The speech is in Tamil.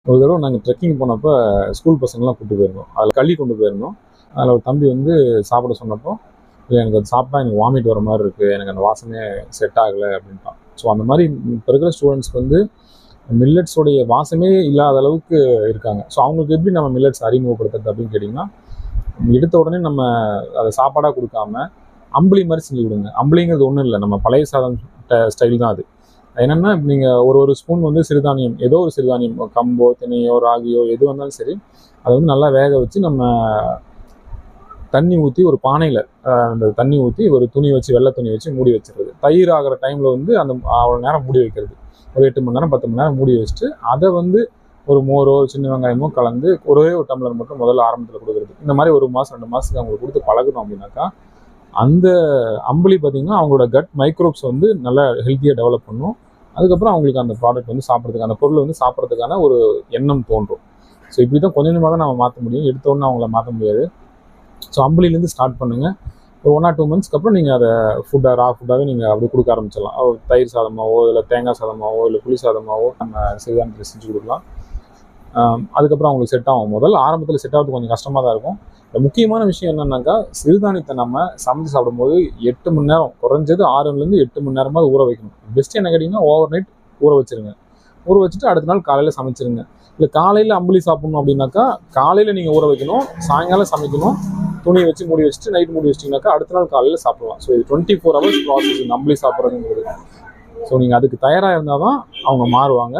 ஒரு தடவை நாங்கள் ட்ரெக்கிங் போனப்போ ஸ்கூல் பசங்கள்லாம் கூப்பிட்டு போயிருந்தோம். அதில் களி கொண்டு போயிருந்தோம். அதில் ஒரு தம்பி வந்து சாப்பிட சொன்னப்போ, இல்லை எனக்கு அது சாப்பிட்டா எனக்கு வாமிட் வர மாதிரி இருக்குது, எனக்கு அந்த வாசனையே செட் ஆகலை அப்படின்ட்டான். ஸோ அந்த மாதிரி இப்போ இருக்கிற ஸ்டூடெண்ட்ஸ்க்கு வந்து மில்லட்ஸோடைய வாசமே இல்லாத அளவுக்கு இருக்காங்க. ஸோ அவங்களுக்கு எப்படி நம்ம மில்லட்ஸ் அறிமுகப்படுத்துறது அப்படின்னு கேட்டிங்கன்னா, எடுத்த உடனே நம்ம அதை சாப்பாடாக கொடுக்காம அம்புலி மாதிரி செஞ்சு கொடுங்க. அம்புலிங்கிறது ஒன்றும் இல்லை, நம்ம பழைய சாதம் ஸ்டைல் தான் அது. என்னென்னா நீங்கள் ஒரு ஸ்பூன் வந்து சிறுதானியம், ஏதோ ஒரு சிறுதானியம், கம்போ திணையோ ராகியோ எது வந்தாலும் சரி, அதை வந்து நல்லா வேக வச்சு நம்ம தண்ணி ஊற்றி ஒரு பானையில் அந்த தண்ணி ஊற்றி ஒரு துணி வச்சு, வெள்ளை துணி வச்சு மூடி வச்சுருது. தயிர் ஆகிற டைமில் வந்து அந்த அவ்வளோ நேரம் மூடி வைக்கிறது, ஒரு 8 மணி நேரம் 10 மணி நேரம் மூடி வச்சுட்டு அதை வந்து ஒரு மோரோ சின்ன வெங்காயமோ கலந்து ஒரே ஒரு டம்ளர் மட்டும் முதல்ல ஆரம்பத்தில் கொடுக்குறது. இந்த மாதிரி 1 மாதம் 2 மாதத்துக்கு அவங்களுக்கு கொடுத்து பழகணும் அப்படின்னாக்கா அந்த அம்புலி பார்த்திங்கன்னா அவங்களோட கட் மைக்ரோப்ஸ் வந்து நல்லா ஹெல்த்தியாக டெவலப் பண்ணும். அதுக்கப்புறம் அவங்களுக்கு அந்த ப்ராடக்ட் வந்து சாப்பிட்றதுக்கு, அந்த பொருள் வந்து சாப்பிட்றதுக்கான ஒரு எண்ணம் தோன்றும். ஸோ இப்படி தான் கொஞ்சம் கொஞ்சமாக தான் நம்ம மாற்ற முடியும், எடுத்தோடனே அவங்கள மாற்ற முடியாது. ஸோ அம்புலிலேருந்து ஸ்டார்ட் பண்ணுங்கள். ஒரு 1 or 2 monthsக்கு அப்புறம் நீங்கள் அதை ரா ஃபுட்டாகவே நீங்கள் அப்படி கொடுக்க ஆரம்பிச்சிடலாம். தயிர் சாதமாவோ இல்லை தேங்காய் சாதமாவோ இல்லை புளி சாதமாவோ நம்ம சிறுதானியத்தில் செஞ்சு கொடுக்கலாம். அதுக்கப்புறம் அவங்களுக்கு செட் ஆகும். முதல்ல ஆரம்பத்தில் செட் ஆகிறது கொஞ்சம் கஷ்டமாக தான் இருக்கும். முக்கியமான விஷயம் என்னன்னாக்கா, சிறுதானியத்தை நம்ம சமைச்சு சாப்பிடும்போது 8 மணி நேரம், குறைஞ்சது 6லேருந்து 8 மணி நேரமாக ஊற வைக்கணும். பெஸ்ட் என்ன கேட்டிங்கன்னா, ஓவர் நைட் ஊற வச்சுருங்க. ஊற வச்சுட்டு அடுத்த நாள் காலையில் சமைச்சிருங்க. இல்லை காலையில் அம்புலி சாப்பிட்ணும் அப்படின்னாக்கா, காலையில் நீங்கள் ஊற வைக்கணும், சாயங்காலம் சமைக்கணும், துணியை வச்சு மூடி வச்சுட்டு நைட் மூடி வச்சிட்டிங்கனாக்கா அடுத்த நாள் காலையில் சாப்பிடலாம். ஸோ இது 24 hours ப்ராசஸ் இந்த அம்புலி சாப்பிட்றதுங்கிறது. ஸோ நீங்கள் அதுக்கு தயாராக இருந்தால் தான் அவங்க மாறுவாங்க.